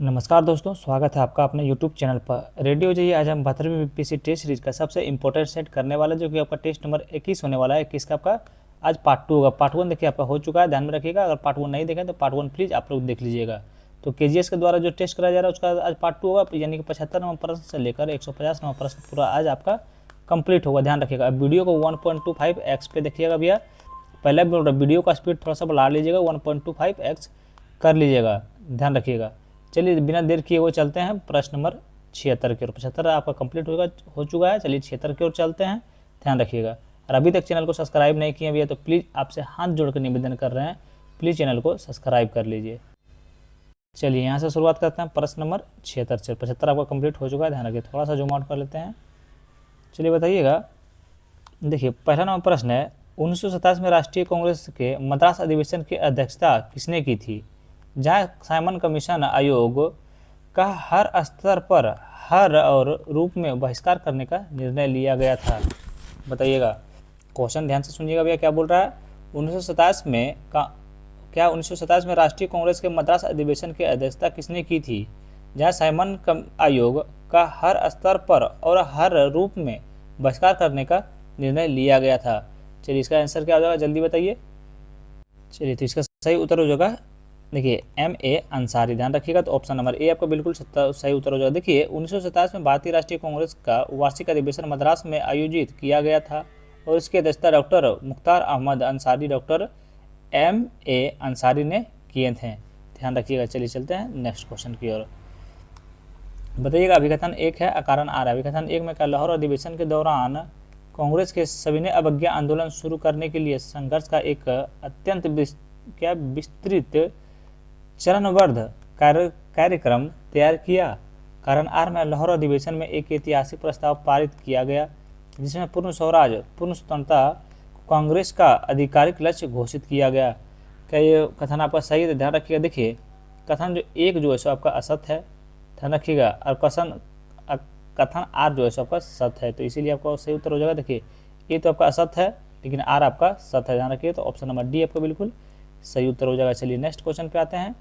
नमस्कार दोस्तों, स्वागत है आपका अपने YouTube चैनल पर। रेडियो जी, आज हम 12वीं बीपीएससी टेस्ट सीरीज का सबसे इंपॉर्टेंट सेट करने वाला, जो कि आपका टेस्ट नंबर 21 होने वाला है। 21 का आपका आज पार्ट 2 होगा। पार्ट 1 देखिए आपका हो चुका है, ध्यान में रखिएगा। अगर पार्ट 1 नहीं देखें तो पार्ट 1 प्लीज़ आप लोग देख लीजिएगा। तो केजीएस के द्वारा जो टेस्ट कराया जा रहा है उसका आज पार्ट 2 होगा, यानी कि 75 नंबर प्रश्न से लेकर 150 नंबर प्रश्न पूरा आज आपका कंप्लीट होगा। ध्यान रखिएगा। अब वीडियो को 1.25x पे देखिएगा भैया। पहले वीडियो का स्पीड थोड़ा सा बढ़ा लीजिएगा, 1.25x कर लीजिएगा, ध्यान रखिएगा। चलिए बिना देर किए हुए चलते हैं प्रश्न नंबर 76 की ओर। 75 आपका कंप्लीट हो चुका है। चलिए 76 की ओर चलते हैं, ध्यान रखिएगा। और अभी तक चैनल को सब्सक्राइब नहीं किए भैया तो प्लीज़ आपसे हाथ जोड़कर निवेदन कर रहे हैं, प्लीज़ चैनल को सब्सक्राइब कर लीजिए। चलिए यहाँ से शुरुआत करते हैं प्रश्न नंबर 76 से। 75 आपका कंप्लीट हो चुका है, ध्यान रखिए। थोड़ा सा जूम आउट कर लेते हैं। चलिए बताइएगा। देखिए पहला नंबर प्रश्न है, 1927 में राष्ट्रीय कांग्रेस के मद्रास अधिवेशन की अध्यक्षता किसने की थी, जहां साइमन कमीशन आयोग का हर स्तर पर हर और रूप में बहिष्कार करने का निर्णय लिया गया था। बताइएगा। क्वेश्चन ध्यान से सुनिएगा भैया, क्या बोल रहा है। 1927 में राष्ट्रीय कांग्रेस के मद्रास अधिवेशन की अध्यक्षता किसने की थी, जहां साइमन आयोग का हर स्तर पर और हर रूप में बहिष्कार करने का निर्णय लिया गया था। चलिए इसका आंसर क्या हो जाएगा, जल्दी बताइए। चलिए तो इसका सही उत्तर हो जाएगा, देखिए M.A. अंसारी। ध्यान रखिएगा। तो ऑप्शन नंबर ए आपका बिल्कुल सही उत्तर हो जाएगा। देखिए 1927 में भारतीय राष्ट्रीय कांग्रेस का वार्षिक अधिवेशन मद्रास में आयोजित किया गया था और इसकी अध्यक्षता doctor Mukhtar Ahmed Ansari, doctor M.A. Ansari ने किए थे। ध्यान रखिएगा। चलिए चलते हैं नेक्स्ट क्वेश्चन की ओर। बताइएगा। अभिकथन 1 है, अकारण आ रहा है। अभिकथन 1 में क्या, लाहौर अधिवेशन के दौरान कांग्रेस के सविनय अवज्ञा आंदोलन शुरू करने के लिए संघर्ष का एक अत्यंत विस्तृत चरणबद्ध कार्यक्रम तैयार किया। कारण आर में लाहौर अधिवेशन में एक ऐतिहासिक प्रस्ताव पारित किया गया जिसमें पूर्ण स्वराज, पूर्ण स्वतंत्रता कांग्रेस का आधिकारिक लक्ष्य घोषित किया गया। क्या ये कथन आपका सही है? ध्यान रखिएगा। देखिए कथन जो एक जो है सो आपका असत्य है, ध्यान रखिएगा। और कथन आर जो है सो आपका सत्य है, तो इसीलिए आपका सही उत्तर हो जाएगा। देखिए ये तो आपका असत्य है लेकिन आर आपका सत्य है, ध्यान रखिए। तो ऑप्शन नंबर डी आपका बिल्कुल सही उत्तर हो जाएगा। चलिए नेक्स्ट क्वेश्चन पे आते हैं।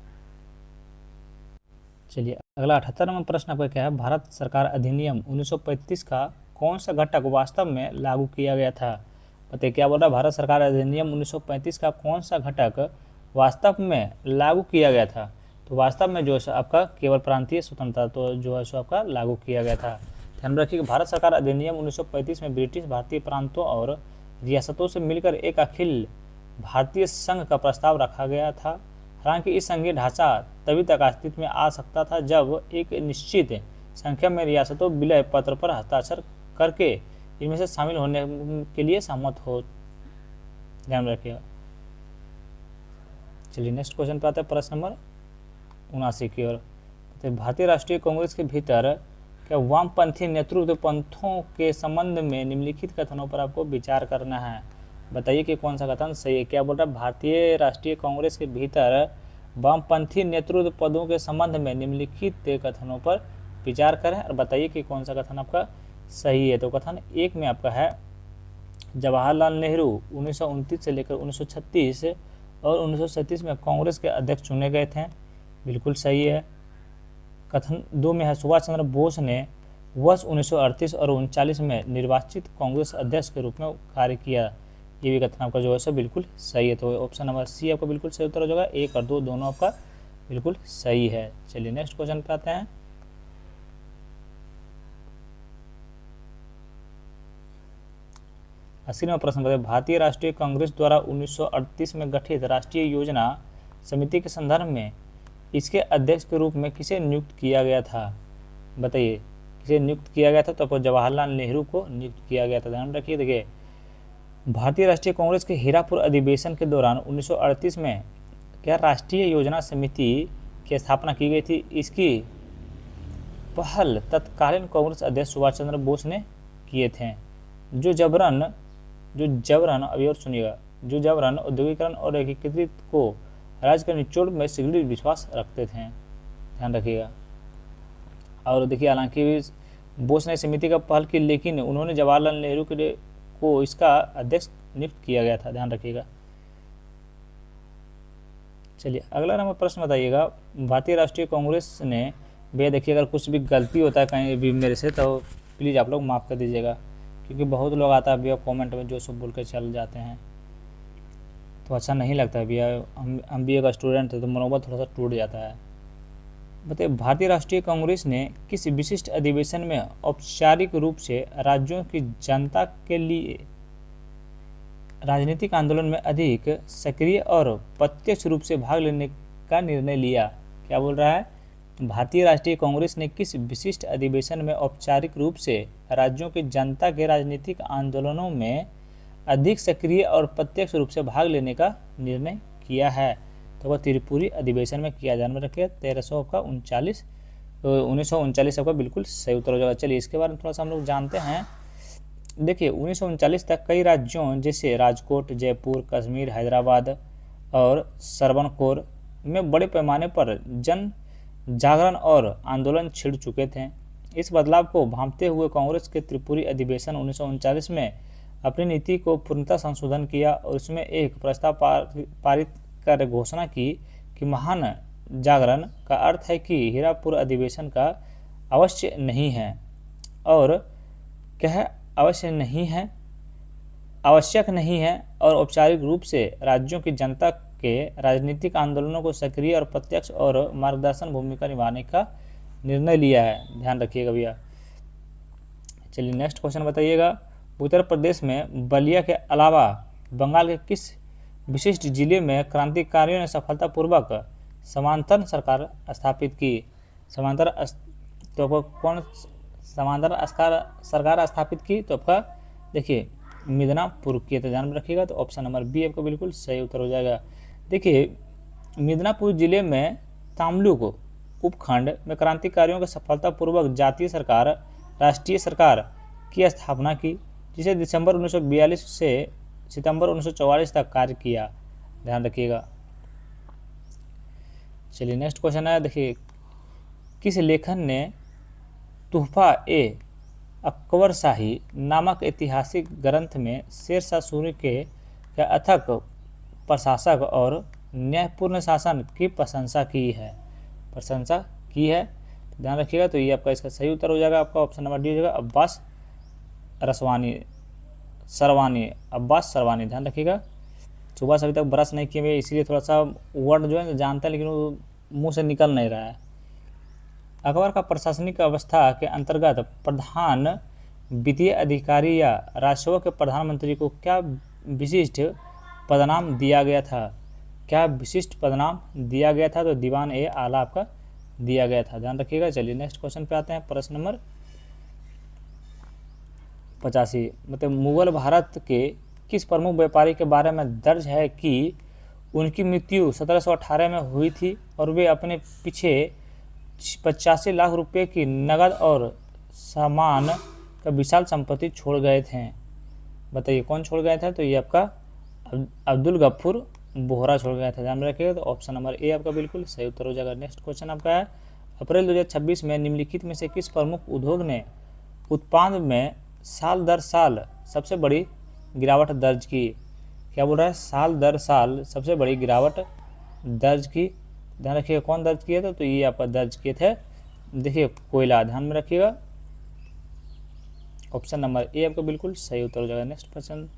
चलिए अगला 78 नंबर प्रश्न आपका क्या है, भारत सरकार अधिनियम 1935 का कौन सा घटक वास्तव में लागू किया गया था। बताइए क्या बोल रहा है, भारत सरकार अधिनियम 1935 का कौन सा घटक वास्तव में लागू किया गया था। तो वास्तव में जो है आपका केवल प्रांतीय स्वतंत्रता तो जो है सो आपका लागू किया गया था। ध्यान रखिए। भारत सरकार अधिनियम 1935 में ब्रिटिश भारतीय प्रांतों और रियासतों से मिलकर एक अखिल भारतीय संघ का प्रस्ताव रखा गया था। हालांकि इस संघीय ढांचा तभी तक अस्तित्व में आ सकता था जब एक निश्चित संख्या में रियासतों विलय पत्र पर हस्ताक्षर करके इनमें से शामिल होने के लिए सहमत हो। ध्यान रखिएगा। चलिए नेक्स्ट क्वेश्चन पे आते हैं, प्रश्न नंबर 79 की ओर। तो भारतीय राष्ट्रीय कांग्रेस के भीतर क्या वामपंथी नेतृत्व पंथों के संबंध में निम्नलिखित कथनों पर आपको विचार करना है। बताइए कि कौन सा कथन सही है। क्या बोल रहा है, भारतीय राष्ट्रीय कांग्रेस के भीतर वामपंथी नेतृत्व पदों के संबंध में निम्नलिखित कथनों पर विचार करें और बताइए कि कौन सा कथन आपका सही है। तो कथन 1 में आपका है, जवाहरलाल नेहरू 1929 से लेकर 1936 और 1937 में कांग्रेस के अध्यक्ष चुने गए थे, बिल्कुल सही है। कथन 2 में है, सुभाष चंद्र बोस ने वर्ष 1938 और 1939 में निर्वाचित कांग्रेस अध्यक्ष के रूप में कार्य किया, ये भी कथन आपका जो है सो बिल्कुल सही है। तो ऑप्शन नंबर सी आपका बिल्कुल सही उत्तर हो जाएगा। 1 और 2 दोनों आपका बिल्कुल सही है। चलिए नेक्स्ट क्वेश्चन पे आते हैं। अस्सी नंबर प्रश्न बताइए, भारतीय राष्ट्रीय कांग्रेस द्वारा 1938 में गठित राष्ट्रीय योजना समिति के संदर्भ में इसके अध्यक्ष के रूप में किसे नियुक्त किया गया था। बताइए किसे नियुक्त किया गया था। तो आपको जवाहरलाल नेहरू को नियुक्त किया गया था। ध्यान रखिए। देखिए भारतीय राष्ट्रीय कांग्रेस के हीरापुर अधिवेशन के दौरान 1938 में क्या राष्ट्रीय योजना समिति की स्थापना की गई थी। इसकी पहल तत्कालीन कांग्रेस अध्यक्ष सुभाष चंद्र बोस ने किए थे, जो जबरन अभी और सुनिएगा, जो जबरन औद्योगिकरण और एकीकृत को राज्य के निचोड़ में शीघ्र विश्वास रखते थे। ध्यान रखिएगा। और देखिए हालांकि बोस ने समिति का पहल की लेकिन उन्होंने जवाहरलाल नेहरू को इसका अध्यक्ष नियुक्त किया गया था। ध्यान रखिएगा। चलिए अगला नंबर प्रश्न बताइएगा। भारतीय राष्ट्रीय कांग्रेस ने, भैया देखिए अगर कुछ भी गलती होता है कहीं भी मेरे से तो प्लीज़ आप लोग माफ़ कर दीजिएगा, क्योंकि बहुत लोग आता है भैया कमेंट में जो सब बोल के चल जाते हैं तो अच्छा नहीं लगता है भैया। हम भी एक स्टूडेंट थे तो मनोबल थोड़ा सा टूट जाता है। बताइए भारतीय राष्ट्रीय कांग्रेस ने किस विशिष्ट अधिवेशन में औपचारिक रूप से राज्यों की जनता के लिए राजनीतिक आंदोलन में अधिक सक्रिय और प्रत्यक्ष रूप से भाग लेने का निर्णय लिया? क्या बोल रहा है? भारतीय राष्ट्रीय कांग्रेस ने किस विशिष्ट अधिवेशन में औपचारिक रूप से राज्यों की जनता के राजनीतिक आंदोलनों में अधिक सक्रिय और प्रत्यक्ष रूप से भाग लेने का निर्णय किया है? तो वह त्रिपुरी अधिवेशन में किया। ध्यान में रखिए 1939 आपका बिल्कुल सही उत्तर हो जाएगा। चलिए इसके बारे में थोड़ा सा हम लोग जानते हैं। देखिए 1939 तक कई राज्यों जैसे राजकोट, जयपुर, कश्मीर, हैदराबाद और सरवनकोर में बड़े पैमाने पर जन जागरण और आंदोलन छिड़ चुके थे। इस बदलाव को भांपते हुए कांग्रेस के त्रिपुरी अधिवेशन 1939 में अपनी नीति को पूर्णतः संशोधन किया और उसमें एक प्रस्ताव पारित कर घोषणा की कि महान जागरण का अर्थ है कि हीरापुर अधिवेशन का आवश्यक नहीं है और और औपचारिक रूप से राज्यों की जनता के राजनीतिक आंदोलनों को सक्रिय और प्रत्यक्ष और मार्गदर्शन भूमिका निभाने का निर्णय लिया है। ध्यान रखिएगा भैया। चलिए नेक्स्ट क्वेश्चन बताइएगा। उत्तर प्रदेश में बलिया के अलावा बंगाल के किस विशिष्ट जिले में क्रांतिकारियों ने सफलतापूर्वक समांतर सरकार स्थापित की? समांतर सरकार स्थापित की तो आपका देखिए मिदनापुर की। तो ध्यान में रखिएगा। तो ऑप्शन नंबर बी आपका बिल्कुल सही उत्तर हो जाएगा। देखिए मिदनापुर जिले में तामलुक उपखंड में क्रांतिकारियों के सफलतापूर्वक राष्ट्रीय सरकार की स्थापना की, जिसे दिसंबर 1942 से सितंबर 1944 तक कार्य किया। ध्यान रखिएगा। चलिए नेक्स्ट क्वेश्चन है। देखिए किस लेखक ने तोहफा ए अकबर शाही नामक ऐतिहासिक ग्रंथ में शेरशाह सूरी के अथक प्रशासक और न्यायपूर्ण शासन की प्रशंसा की है? ध्यान रखिएगा। तो ये आपका इसका सही उत्तर हो जाएगा। आपका ऑप्शन नंबर डी हो जाएगा अब्बास सरवानी। ध्यान रखिएगा। सुबह से अभी तक ब्रश नहीं किए हुए इसलिए थोड़ा सा वर्ड जो है जानते हैं लेकिन वो मुंह से निकल नहीं रहा है। अकबर का प्रशासनिक अवस्था के अंतर्गत प्रधान वित्तीय अधिकारी या राजस्व के प्रधानमंत्री को क्या विशिष्ट पदनाम दिया गया था? तो दीवान ए आला आपका दिया गया था। ध्यान रखिएगा। चलिए नेक्स्ट क्वेश्चन पे आते हैं। प्रश्न नंबर 85 मतलब मुगल भारत के किस प्रमुख व्यापारी के बारे में दर्ज है कि उनकी मृत्यु 1718 में हुई थी और वे अपने पीछे 85 लाख रुपए की नकद और सामान का विशाल संपत्ति छोड़ गए थे? बताइए कौन छोड़ गए थे? तो ये आपका अब्दुल गफूर बोहरा छोड़ गया था। ध्यान में रखिएगा। तो ऑप्शन नंबर ए आपका बिल्कुल सही उत्तर हो जाएगा। नेक्स्ट क्वेश्चन आपका है अप्रैल 2026 में निम्नलिखित में से किस प्रमुख उद्योग ने उत्पाद में साल दर साल सबसे बड़ी गिरावट दर्ज की? क्या बोल रहा है? साल दर साल सबसे बड़ी गिरावट दर्ज की। ध्यान रखिएगा कौन दर्ज किए थे? तो ये आपका दर्ज किए थे देखिए कोयला। ध्यान में रखिएगा। ऑप्शन नंबर ए आपका बिल्कुल सही उत्तर हो जाएगा। नेक्स्ट क्वेश्चन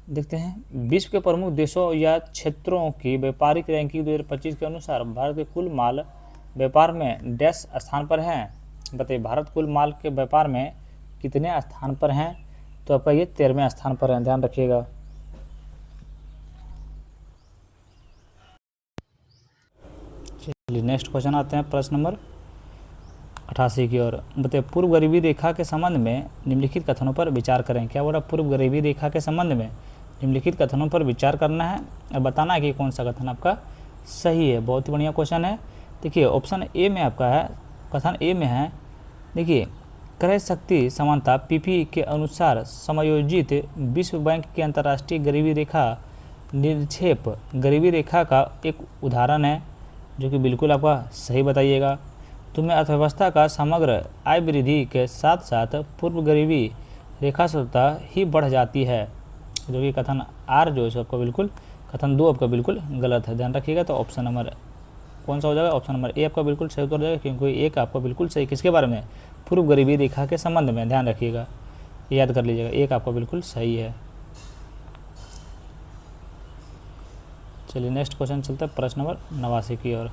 देखते हैं। विश्व के प्रमुख देशों या क्षेत्रों की व्यापारिक रैंकिंग 2025 के अनुसार भारत के कुल माल व्यापार में डैश स्थान पर है? बताइए भारत कुल माल के व्यापार में कितने स्थान पर हैं? तो आपका ये 13वें स्थान पर है। ध्यान रखिएगा। चलिए नेक्स्ट क्वेश्चन आते हैं प्रश्न नंबर 88 की ओर। बताइए पूर्व गरीबी रेखा के संबंध में निम्नलिखित कथनों पर विचार करें। क्या बोला? पूर्व गरीबी रेखा के संबंध में निम्नलिखित कथनों पर विचार करना है और बताना है कि कौन सा कथन आपका सही है। बहुत ही बढ़िया क्वेश्चन है। देखिए ऑप्शन ए में आपका है, कथन ए में है देखिए क्रय शक्ति समानता पीपी के अनुसार समायोजित विश्व बैंक की अंतर्राष्ट्रीय गरीबी रेखा निरक्षेप गरीबी रेखा का एक उदाहरण है, जो कि बिल्कुल आपका सही बताइएगा। तुम्हें अर्थव्यवस्था का समग्र आय वृद्धि के साथ साथ पूर्व गरीबी रेखा स्वतः ही बढ़ जाती है, जो कि कथन आर जो है आपका बिल्कुल कथन 2 आपका बिल्कुल गलत है, ध्यान रखिएगा। तो ऑप्शन नंबर कौन सा हो जाएगा, ऑप्शन नंबर ए आपका बिल्कुल सही उत्तर हो जाएगा, क्योंकि एक आपका बिल्कुल सही किसके बारे में, पूर्व गरीबी रेखा के संबंध में, ध्यान रखिएगा, याद कर लीजिएगा, एक आपका बिल्कुल सही है। चलिए नेक्स्ट क्वेश्चन चलता है प्रश्न नंबर 89 की ओर।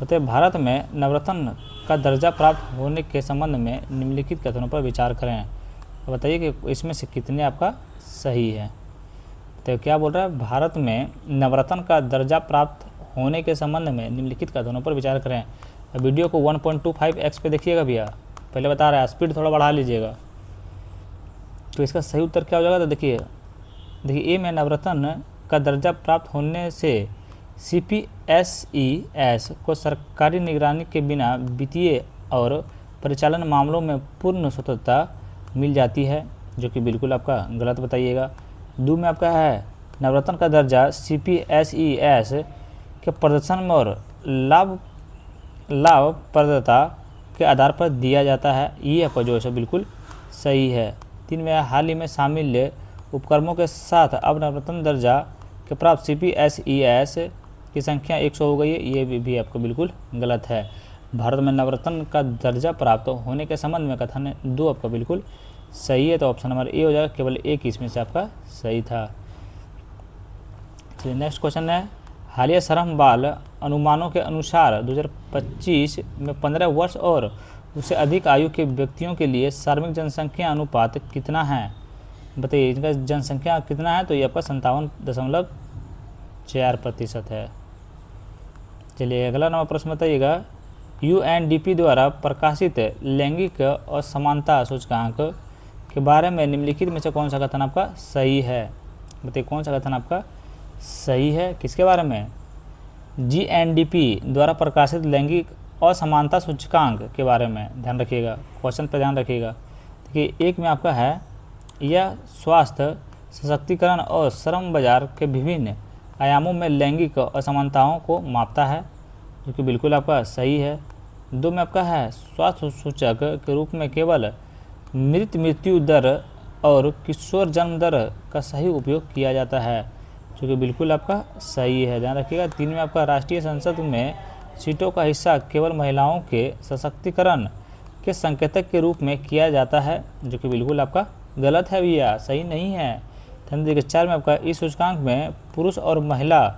बताइए भारत में नवरत्न का दर्जा प्राप्त होने के संबंध में निम्नलिखित कथनों पर विचार करें। तो बताइए कि इसमें से कितने आपका सही है। तो क्या बोल रहा है, भारत में नवरत्न का दर्जा प्राप्त होने के संबंध में निम्नलिखित कथनों पर विचार करें। वीडियो को 1.25x पे देखिएगा भैया, पहले बता रहा है, स्पीड थोड़ा बढ़ा लीजिएगा। तो इसका सही उत्तर क्या हो जाएगा, तो देखिए ए में नवरत्न का दर्जा प्राप्त होने से CPSES को सरकारी निगरानी के बिना वित्तीय और परिचालन मामलों में पूर्ण स्वतंत्रता मिल जाती है, जो कि बिल्कुल आपका गलत बताइएगा। 2 में आपका है नवरत्न का दर्जा CPSES के प्रदर्शन में और लाभप्रदता के आधार पर दिया जाता है, ये आपका जो है बिल्कुल सही है। 3 में हाल ही में शामिल उपक्रमों के साथ अब नवरत्न दर्जा के प्राप्त CPSES की संख्या 100 हो गई है, ये भी आपका बिल्कुल गलत है। भारत में नवरत्न का दर्जा प्राप्त होने के संबंध में कथन 2 आपका बिल्कुल सही है, तो ऑप्शन नंबर ए हो जाएगा, केवल एक इसमें से आपका सही था। चलिए नेक्स्ट क्वेश्चन है, हालिया श्रम बाल अनुमानों के अनुसार 2025 में 15 वर्ष और उससे अधिक आयु के व्यक्तियों के लिए सार्वजनिक जनसंख्या अनुपात कितना है। बताइए इनका जनसंख्या कितना है, तो ये आपका 57.4% है। चलिए अगला नंबर प्रश्न बताइएगा, UNDP द्वारा प्रकाशित लैंगिक असमानता सूचकांक के बारे में निम्नलिखित में से कौन सा कथन आपका सही है। बताइए कौन सा कथन आपका सही है, किसके बारे में, GNDP द्वारा प्रकाशित लैंगिक असमानता सूचकांक के बारे में। ध्यान रखिएगा, क्वेश्चन पर ध्यान रखिएगा। देखिए एक में आपका है, यह स्वास्थ्य, सशक्तिकरण और श्रम बाजार के विभिन्न आयामों में लैंगिक असमानताओं को मापता है, जो कि बिल्कुल आपका सही है। 2 में आपका है, स्वास्थ्य सूचक के रूप में केवल मृत्यु दर और किशोर जन्म दर का सही उपयोग किया जाता है, जो कि बिल्कुल आपका सही है, ध्यान रखिएगा। 3 में आपका राष्ट्रीय संसद में सीटों का हिस्सा केवल महिलाओं के सशक्तिकरण के संकेतक के रूप में किया जाता है, जो कि बिल्कुल आपका गलत है भैया, सही नहीं है। ध्यान दीजिएगा। 4 में आपका इस सूचकांक में पुरुष और महिला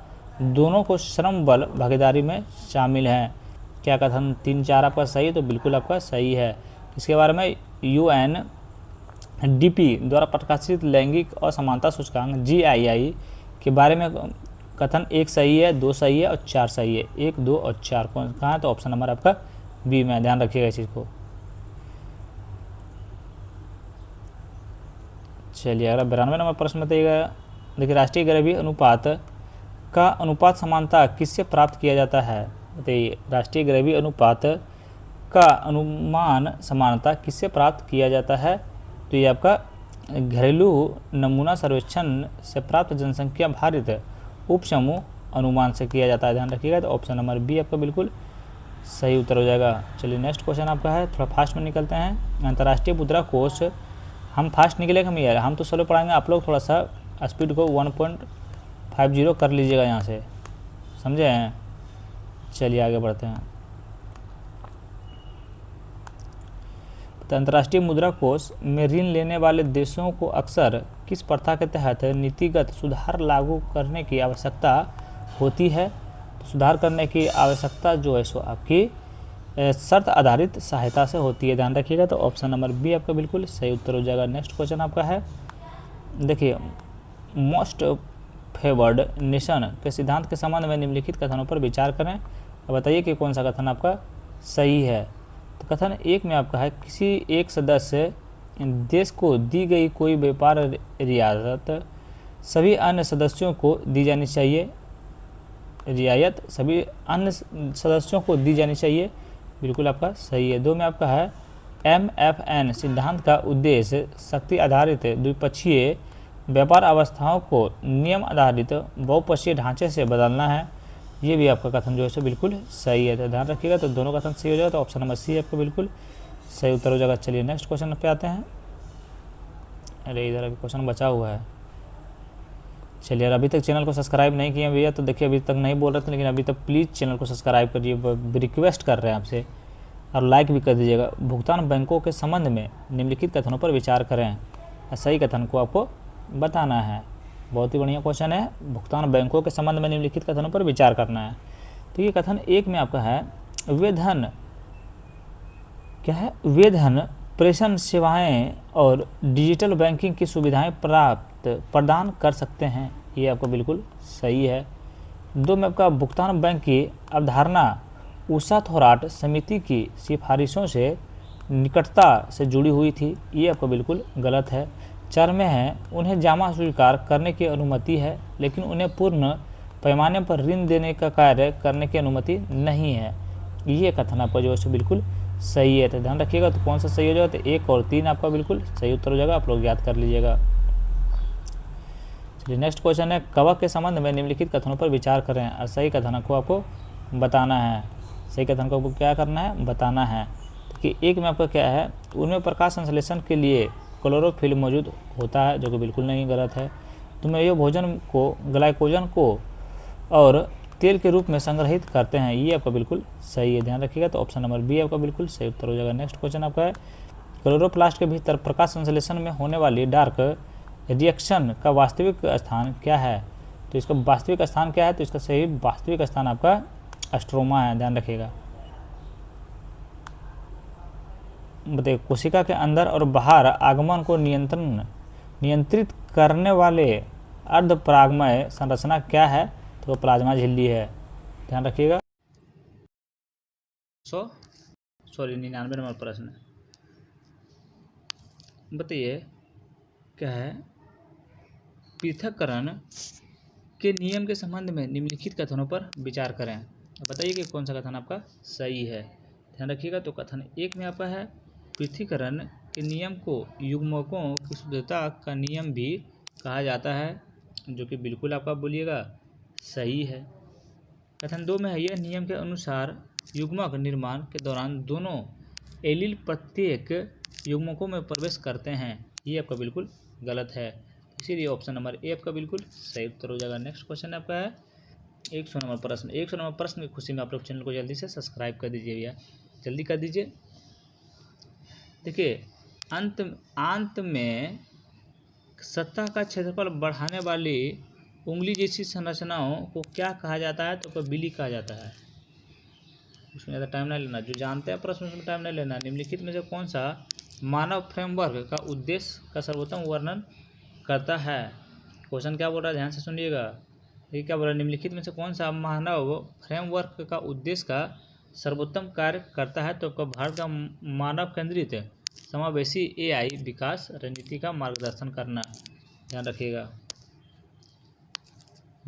दोनों को श्रम बल भागीदारी में शामिल हैं। क्या कथन 3, 4 आपका सही है, तो बिल्कुल आपका सही है। इसके बारे में UNDP द्वारा प्रकाशित लैंगिक असमानता सूचकांक GII के बारे में कथन 1 सही है, 2 सही है और 4 सही है। 1, 2 और 4 कहाँ है, तो ऑप्शन नंबर आपका बी में, ध्यान रखिएगा इस चीज़ को। चलिए अगला 92 नंबर प्रश्न बताइएगा। देखिए राष्ट्रीय गरीबी अनुपात का अनुपात समानता किससे प्राप्त किया जाता है। बताइए राष्ट्रीय गरीबी अनुपात का अनुमान समानता किससे प्राप्त किया जाता है, तो ये आपका घरेलू नमूना सर्वेक्षण से प्राप्त जनसंख्या भारित उप समूह अनुमान से किया जाता है, ध्यान रखिएगा। तो ऑप्शन नंबर बी आपका बिल्कुल सही उत्तर हो जाएगा। चलिए नेक्स्ट क्वेश्चन आपका है, थोड़ा फास्ट में निकलते हैं। अंतर्राष्ट्रीय मुद्रा कोष, हम फास्ट निकलेगा हम यार, हम तो स्लो पढ़ाएंगे, आप लोग थोड़ा सा स्पीड को 1.50 कर लीजिएगा यहाँ से, समझे हैं। चलिए आगे बढ़ते हैं। तो अंतर्राष्ट्रीय मुद्रा कोष में ऋण लेने वाले देशों को अक्सर किस प्रथा के तहत नीतिगत सुधार लागू करने की आवश्यकता होती है। तो सुधार करने की आवश्यकता जो है सो आपकी शर्त आधारित सहायता से होती है, ध्यान रखिएगा। तो ऑप्शन नंबर बी आपका बिल्कुल सही उत्तर हो जाएगा। नेक्स्ट क्वेश्चन आपका है, देखिए मोस्ट फेवर्ड नेशन के सिद्धांत के संबंध में निम्नलिखित कथनों पर विचार करें और बताइए कि कौन सा कथन आपका सही है। तो कथन 1 में आपका है, किसी एक सदस्य देश को दी गई कोई व्यापार रियायत सभी अन्य सदस्यों को दी जानी चाहिए, रियायत सभी अन्य सदस्यों को दी जानी चाहिए, बिल्कुल आपका सही है। 2 में आपका है, MFN सिद्धांत का उद्देश्य शक्ति आधारित द्विपक्षीय व्यापार अवस्थाओं को नियम आधारित बहुपक्षीय ढांचे से बदलना है, ये भी आपका कथन जो है सो बिल्कुल सही है, तो ध्यान रखिएगा। तो दोनों कथन सही हो जाएगा, तो ऑप्शन नंबर सी आपको बिल्कुल सही उत्तर हो जाएगा। चलिए नेक्स्ट क्वेश्चन पे आते हैं। अरे इधर अभी क्वेश्चन बचा हुआ है। चलिए, यार अभी तक चैनल को सब्सक्राइब नहीं किए भैया तो देखिए अभी तक नहीं बोल रहे थे, लेकिन अभी तक प्लीज़ चैनल को सब्सक्राइब करिए, रिक्वेस्ट कर रहे हैं आपसे, और लाइक भी कर दीजिएगा। भुगतान बैंकों के संबंध में निम्नलिखित कथनों पर विचार करें। सही कथन को आपको बताना है। बहुत ही बढ़िया क्वेश्चन है। भुगतान बैंकों के संबंध में निम्नलिखित कथनों पर विचार करना है। तो ये कथन 1 में आपका है, वे धन क्या है, वे धन प्रेषण सेवाएं और डिजिटल बैंकिंग की सुविधाएं प्रदान कर सकते हैं। ये आपका बिल्कुल सही है। 2 में आपका भुगतान बैंक की अवधारणा उषा थोराट समिति की सिफारिशों से निकटता से जुड़ी हुई थी। ये आपका बिल्कुल गलत है। 4 में है, उन्हें जामा स्वीकार करने की अनुमति है, लेकिन उन्हें पूर्ण पैमाने पर ऋण देने का कार्य करने की अनुमति नहीं है। ये कथन आपका जो है बिल्कुल सही है। तो ध्यान रखिएगा, तो कौन सा सही हो जाएगा, तो 1 और 3 आपका बिल्कुल सही उत्तर हो जाएगा। आप लोग याद कर लीजिएगा। चलिए, नेक्स्ट क्वेश्चन है, कवक के संबंध में निम्नलिखित कथनों पर विचार करें और सही कथन को आपको बताना है। सही कथन को आपको क्या करना है, बताना है। कि 1 में आपका क्या है, उनमें प्रकाश संश्लेषण के लिए क्लोरोफिल मौजूद होता है, जो कि बिल्कुल नहीं, गलत है। तो में ये भोजन को, ग्लाइकोजन को और तेल के रूप में संग्रहित करते हैं। ये आपका बिल्कुल सही है। ध्यान रखिएगा, तो ऑप्शन नंबर बी आपका बिल्कुल सही उत्तर हो जाएगा। नेक्स्ट क्वेश्चन आपका है, क्लोरोप्लास्ट के भीतर प्रकाश संश्लेषण में होने वाली डार्क रिएक्शन का वास्तविक स्थान क्या है। तो इसका वास्तविक स्थान क्या है, तो इसका सही वास्तविक स्थान आपका स्ट्रोमा है। ध्यान रखिएगा। बताइए, कोशिका के अंदर और बाहर आगमन को नियंत्रित करने वाले अर्धपरागमय संरचना क्या है, तो प्लाज्मा झिल्ली है। ध्यान रखिएगा। 99 नंबर प्रश्न बताइए, क्या है, पृथक्करण के नियम के संबंध में निम्नलिखित कथनों पर विचार करें। बताइए कि कौन सा कथन आपका सही है। ध्यान रखिएगा, तो कथन 1 में आपका है, पृथक्करण के नियम को युग्मकों की शुद्धता का नियम भी कहा जाता है, जो कि बिल्कुल आपका बोलिएगा सही है। कथन 2 में है, यह नियम के अनुसार युग्मक निर्माण के दौरान दोनों एलील प्रत्येक युग्मकों में प्रवेश करते हैं। ये आपका बिल्कुल गलत है। इसीलिए ऑप्शन नंबर ए आपका बिल्कुल सही उत्तर हो जाएगा। नेक्स्ट क्वेश्चन आपका है 100 नंबर प्रश्न। 100 नंबर प्रश्न की खुशी में आप लोग चैनल को जल्दी से सब्सक्राइब कर दीजिए भैया, जल्दी कर दीजिए। देखिए, अंत में सतह का क्षेत्रफल बढ़ाने वाली उंगली जैसी संरचनाओं को क्या कहा जाता है, तो बिली कहा जाता है। उसमें ज़्यादा टाइम नहीं लेना, जो जानते हैं प्रश्न उसमें टाइम नहीं लेना। निम्नलिखित में से कौन सा मानव फ्रेमवर्क का उद्देश्य का सर्वोत्तम वर्णन करता है। क्वेश्चन क्या बोल रहा है, ध्यान से सुनिएगा। ये क्या बोल रहा है, निम्नलिखित में से कौन सा मानव फ्रेमवर्क का उद्देश्य का सर्वोत्तम कार्य करता है, तो भारत का मानव केंद्रित समावेशी AI विकास रणनीति का मार्गदर्शन करना। ध्यान रखिएगा।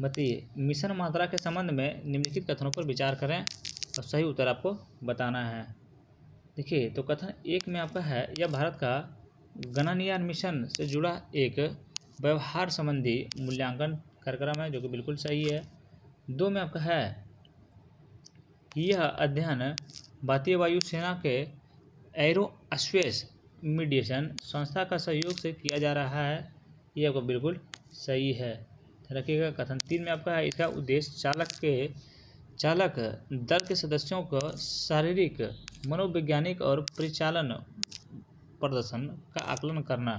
बताइए, मिशन मात्रा के संबंध में निम्नलिखित कथनों पर विचार करें और सही उत्तर आपको बताना है। देखिए, तो कथन 1 में आपका है, यह भारत का गगनयान मिशन से जुड़ा एक व्यवहार संबंधी मूल्यांकन कार्यक्रम है, जो कि बिल्कुल सही है। 2 में आपका है, यह अध्ययन भारतीय वायुसेना के एरोस्पेस मीडिएशन संस्था का सहयोग से किया जा रहा है। ये आपका बिल्कुल सही है। रखिएगा। कथन 3 में आपका है, इसका उद्देश्य चालक दल के सदस्यों को शारीरिक, मनोवैज्ञानिक और परिचालन प्रदर्शन का आकलन करना।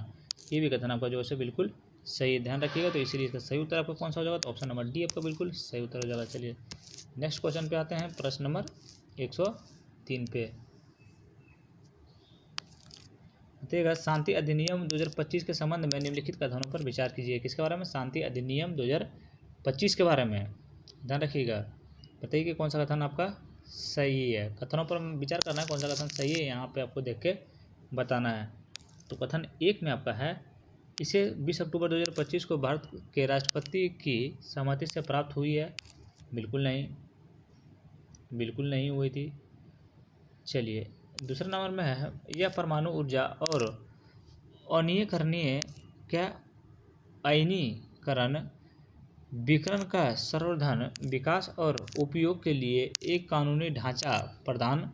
ये भी कथन आपका जो है बिल्कुल सही है। ध्यान रखिएगा। तो इसीलिए इसका सही उत्तर आपका कौन सा हो जाएगा, तो ऑप्शन नंबर डी आपका बिल्कुल सही उत्तर हो जाएगा। चलिए, नेक्स्ट क्वेश्चन पे आते हैं, प्रश्न नंबर 103 पे। देखिएगा, शांति अधिनियम 2025 के संबंध में निम्नलिखित कथनों पर विचार कीजिए। किसके बारे में, शांति अधिनियम 2025 के बारे में। ध्यान रखिएगा। बताइए कि कौन सा कथन आपका सही है। कथनों पर विचार करना है, कौन सा कथन सही है, यहाँ पे आपको देख के बताना है। तो कथन 1 में आपका है, इसे 20 अक्टूबर 2025 को भारत के राष्ट्रपति की सहमति से प्राप्त हुई है। बिल्कुल नहीं, बिल्कुल नहीं हुई थी। चलिए, दूसरे नंबर में है, यह परमाणु ऊर्जा और अनियंत्रणीय क्या आयनीकरण विकिरण का संवर्धन, विकास और उपयोग के लिए एक कानूनी ढांचा प्रदान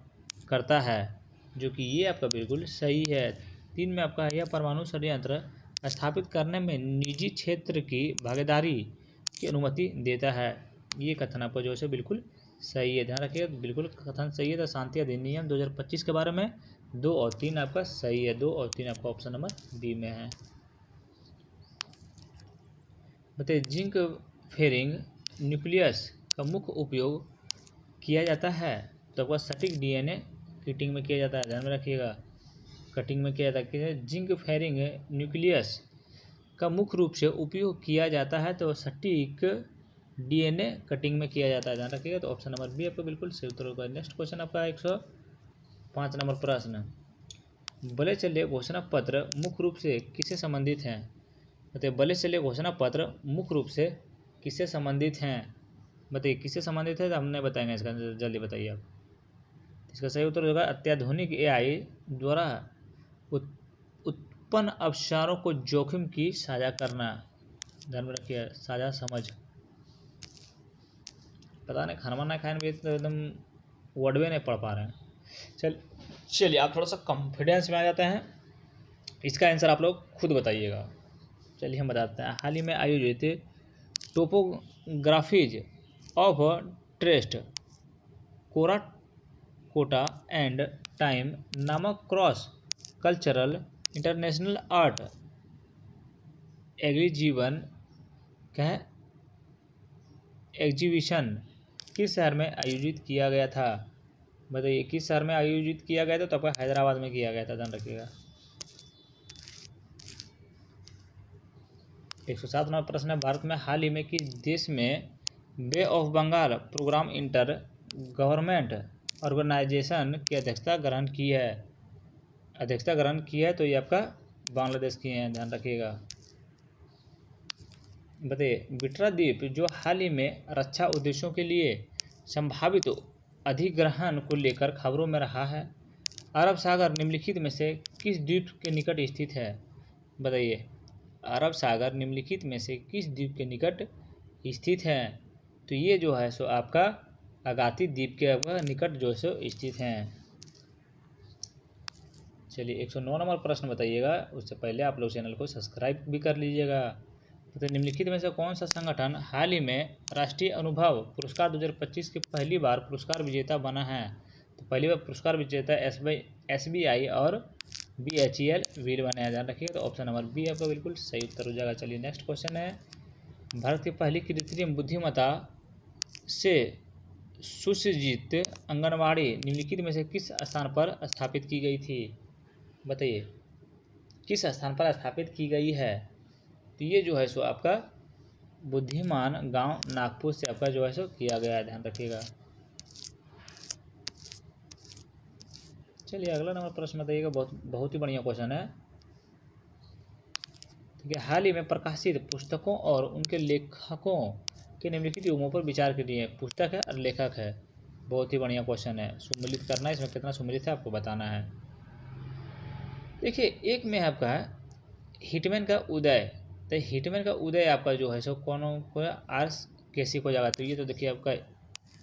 करता है, जो कि ये आपका बिल्कुल सही है। 3 में आपका है, यह परमाणु षड्यंत्र स्थापित करने में निजी क्षेत्र की भागीदारी की अनुमति देता है। ये कथन आपका जो है बिल्कुल सही है, ध्यान रखिएगा, बिल्कुल कथन सही है। तो शांति अधिनियम 2025 के बारे में 2 और 3 आपका सही है, 2 और 3 आपका ऑप्शन नंबर बी में है। बताइए जिंक फेरिंग न्यूक्लियस का मुख्य उपयोग किया जाता है। तो आपका सटीक डीएनए किटिंग में किया जाता है, ध्यान में रखिएगा, कटिंग में किया जाता है। जिंक फेरिंग न्यूक्लियस का मुख्य रूप से उपयोग किया जाता है तो सटीक डीएनए कटिंग में किया जाता है, ध्यान रखिएगा। तो ऑप्शन नंबर बी आपका बिल्कुल सही उत्तर होगा। नेक्स्ट क्वेश्चन आपका 105 नंबर प्रश्न, बड़े चलिए घोषणा पत्र मुख्य रूप से किससे संबंधित हैं। बताइए बड़े चलिए घोषणा पत्र मुख्य रूप से किससे संबंधित हैं। बताइए किससे संबंधित है, तो हमने बताएंगे इसका, जल्दी बताइए आप। इसका सही उत्तर होगा अत्याधुनिक एआई द्वारा उत्पन्न अवसरों को जोखिम की साझा करना, ध्यान में रखिए, साझा समझ। पता नहीं खाना वाना खाने में तो एकदम वर्ड भी नहीं पढ़ पा रहे हैं। चलिए आप थोड़ा सा कॉन्फिडेंस में आ जाते हैं, इसका आंसर आप लोग खुद बताइएगा। चलिए हम बताते हैं। हाल ही में आयोजित topographies of trust quota and time नामक cross cultural international art exhibition किस शहर में आयोजित किया गया था। बताइए किस शहर में आयोजित किया गया था। तो आपका हैदराबाद में किया गया था, ध्यान रखिएगा। 107 नंबर प्रश्न है, भारत में हाल ही में किस देश में bay of Bengal programme inter government organisation की अध्यक्षता ग्रहण की है। तो ये आपका बांग्लादेश की है, ध्यान रखिएगा। बताइए बिटरा द्वीप जो हाल ही में रक्षा उद्देश्यों के लिए संभावित अधिग्रहण को लेकर खबरों में रहा है, अरब सागर निम्नलिखित में से किस द्वीप के निकट स्थित है। बताइए अरब सागर निम्नलिखित में से किस द्वीप के निकट स्थित है। तो ये जो है सो आपका अगाती द्वीप के निकट जो है सो स्थित हैं। चलिए 109 नंबर प्रश्न बताइएगा, उससे पहले आप लोग चैनल को सब्सक्राइब भी कर लीजिएगा। तो निम्नलिखित में से कौन सा संगठन हाल ही में राष्ट्रीय अनुभव पुरस्कार 2025 के पहली बार पुरस्कार विजेता बना है। तो पहली बार पुरस्कार विजेता SBI और BHEL वीर बने हैं, ध्यान रखिएगा। तो ऑप्शन नंबर बी आपका बिल्कुल सही उत्तर हो जाएगा। चलिए नेक्स्ट क्वेश्चन है, भारत की पहली कृत्रिम बुद्धिमत्ता से सुसज्जित आंगनबाड़ी निम्नलिखित में से किस स्थान पर स्थापित की गई थी। बताइए किस स्थान पर स्थापित की गई है। तो ये जो है सो आपका बुद्धिमान गांव नागपुर से आपका जो है सो किया गया है, ध्यान रखिएगा। चलिए अगला नंबर प्रश्न बताइएगा, बहुत ही बढ़िया क्वेश्चन है। ठीक है, हाल ही में प्रकाशित पुस्तकों और उनके लेखकों के निम्नलिखित युगों पर विचार करिए। पुस्तक है और लेखक है, बहुत ही बढ़िया क्वेश्चन है। सम्मिलित करना है, इसमें कितना सम्मिलित है आपको बताना है। देखिए एक में आपका हिटमैन का उदय, तो हिटमैन का उदय आपका जो है सो कौन को कैसी को जाएगा। तो ये तो देखिए आपका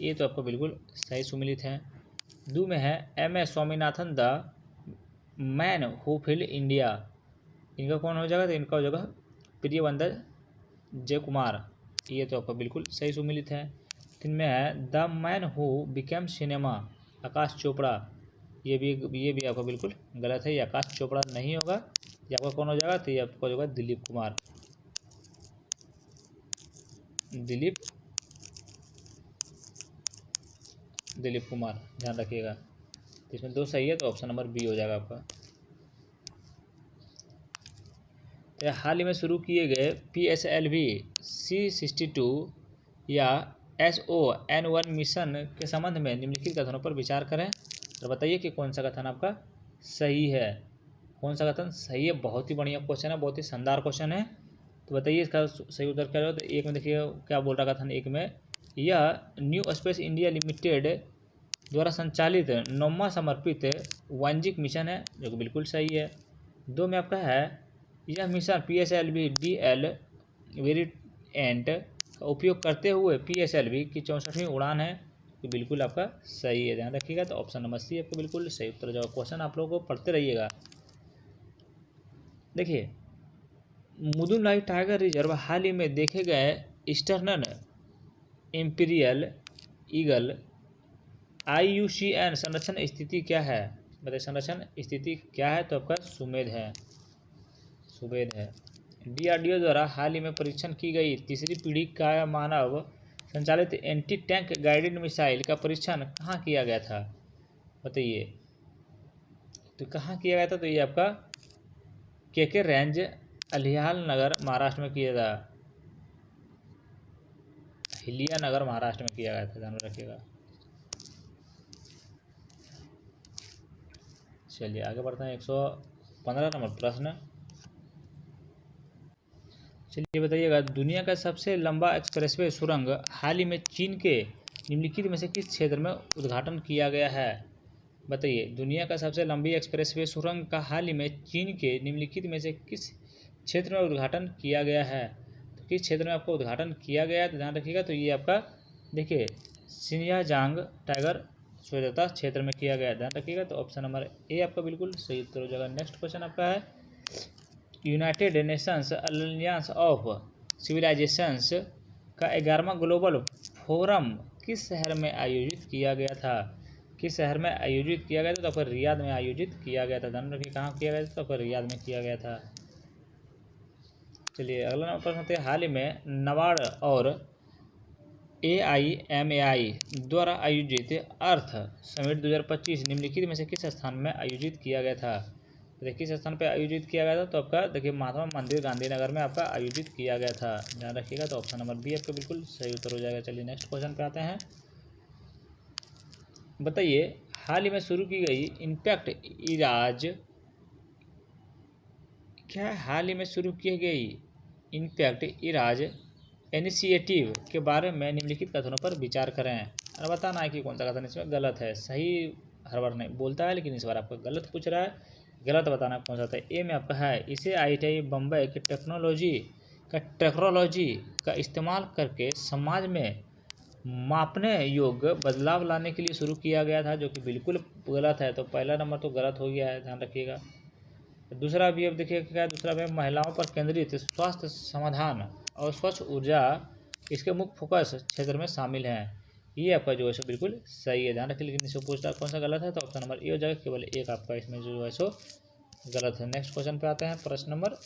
ये तो आपका बिल्कुल सही सम्मिलित है। दो में है MS Swaminathan the man who field India, इनका कौन हो जाएगा। तो इनका हो जाएगा प्रियवंदर जयकुमार, ये तो आपका बिल्कुल सही सम्मिलित है। तीन में है the man who became cinema Aakash Chopra, ये भी आपका बिल्कुल गलत है, ये आकाश चोपड़ा नहीं होगा। ये आपका कौन हो जाएगा। तो ये आपका होगा दिलीप कुमार, ध्यान रखिएगा। तो इसमें दो सही है, तो ऑप्शन नंबर बी हो जाएगा आपका। तो हाल ही में शुरू किए गए PSLV C62 या SON1 मिशन के संबंध में निम्नलिखित कथनों पर विचार करें और बताइए कि कौन सा कथन आपका सही है। कौन सा कथन सही है, बहुत ही बढ़िया क्वेश्चन है, बहुत ही शानदार क्वेश्चन है। तो बताइए इसका सही उत्तर क्या होगा। तो एक में देखिए क्या बोल रहा कथन, एक में यह न्यू स्पेस इंडिया लिमिटेड द्वारा संचालित 9वां समर्पित वाणिज्यिक मिशन है, जो कि बिल्कुल सही है। दो में आपका है यह मिशन PSLV DL वेरिएंट का उपयोग करते हुए PSLV की 64वीं उड़ान है, तो बिल्कुल आपका सही है, ध्यान रखिएगा। तो ऑप्शन नंबर सी आपका बिल्कुल सही उत्तर हो जाएगा। क्वेश्चन आप लोगों को पढ़ते रहिएगा। देखिए मुदुलाई टाइगर रिजर्व हाल ही में देखे गए ईस्टर्न इम्पीरियल ईगल IUCN संरक्षण स्थिति क्या है? बताइए संरक्षण स्थिति क्या है? तो आपका सुमेध है, सुमेध है। DRDO द्वारा हाल ही में परीक्षण की गई तीसरी पीढ़ी का मानव संचालित एंटी टैंक गाइडेड मिसाइल का परीक्षण कहाँ किया गया था? बताइए तो कहाँ किया गया था? तो ये आपका KK रेंज अलियाल नगर महाराष्ट्र में किया था, हिलिया नगर महाराष्ट्र में किया गया था, ध्यान रखिएगा। चलिए आगे बढ़ते हैं 115 नंबर प्रश्न। चलिए बताइएगा, दुनिया का सबसे लंबा एक्सप्रेसवे सुरंग हाल ही में चीन के निम्नलिखित में से किस क्षेत्र में उद्घाटन किया गया है? बताइए दुनिया का सबसे लंबी एक्सप्रेसवे सुरंग का हाल ही में चीन के निम्नलिखित में से किस क्षेत्र में उद्घाटन किया गया है? तो किस क्षेत्र में आपको उद्घाटन किया गया है? तो ध्यान रखिएगा, तो ये आपका देखिए सिंजाजांग टाइगर स्वच्छता क्षेत्र में किया गया है, ध्यान रखिएगा। तो ऑप्शन नंबर ए आपका बिल्कुल सही उत्तर हो जाएगा। नेक्स्ट क्वेश्चन आपका है, United Nations Alliance of Civilizations का 11वां ग्लोबल फोरम किस शहर में आयोजित किया गया था? किस शहर में आयोजित किया गया था? तो फिर रियाद में आयोजित किया गया था, ध्यान रखिए कहाँ किया गया था? तो फिर रियाद में किया गया था। चलिए अगला नंबर प्रश्न होते हैं, हाल ही में नाबार्ड और AIMAI द्वारा आयोजित अर्थ समिट 2025 निम्नलिखित में से किस स्थान में आयोजित किया गया था? देखिए किस स्थान पर आयोजित किया गया था? तो आपका देखिए महात्मा मंदिर गांधीनगर में आपका आयोजित किया गया था, ध्यान रखिएगा। तो ऑप्शन नंबर बी आपका बिल्कुल सही उत्तर हो जाएगा। चलिए नेक्स्ट क्वेश्चन पे आते हैं। बताइए हाल ही में शुरू की गई इम्पैक्ट इराज क्या है? हाल ही में शुरू की गई इम्पैक्ट इराज इनिशिएटिव के बारे में निम्नलिखित कथनों पर विचार करें। और बताना है कि कौन सा कथन इसमें गलत है, सही हर बार नहीं बोलता है, लेकिन इस बार आपका गलत पूछ रहा है, गलत बताना कौन सा था। ए में आपका है, इसे IIT बम्बई की टेक्नोलॉजी का इस्तेमाल करके समाज में मापने योग्य बदलाव लाने के लिए शुरू किया गया था, जो कि बिल्कुल गलत है। तो पहला नंबर तो गलत हो गया है, ध्यान रखिएगा। दूसरा भी अब देखिए क्या है, दूसरा भी महिलाओं पर केंद्रित स्वास्थ्य समाधान और स्वच्छ ऊर्जा इसके मुख्य फोकस क्षेत्र में शामिल हैं। ये आपका जो है सो बिल्कुल सही है, ध्यान रखिए। लेकिन इसको पूछता कौन सा गलत है? तो ऑप्शन नंबर ए हो जाएगा, केवल एक आपका इसमें जो है सो गलत है। नेक्स्ट क्वेश्चन पे आते हैं, प्रश्न नंबर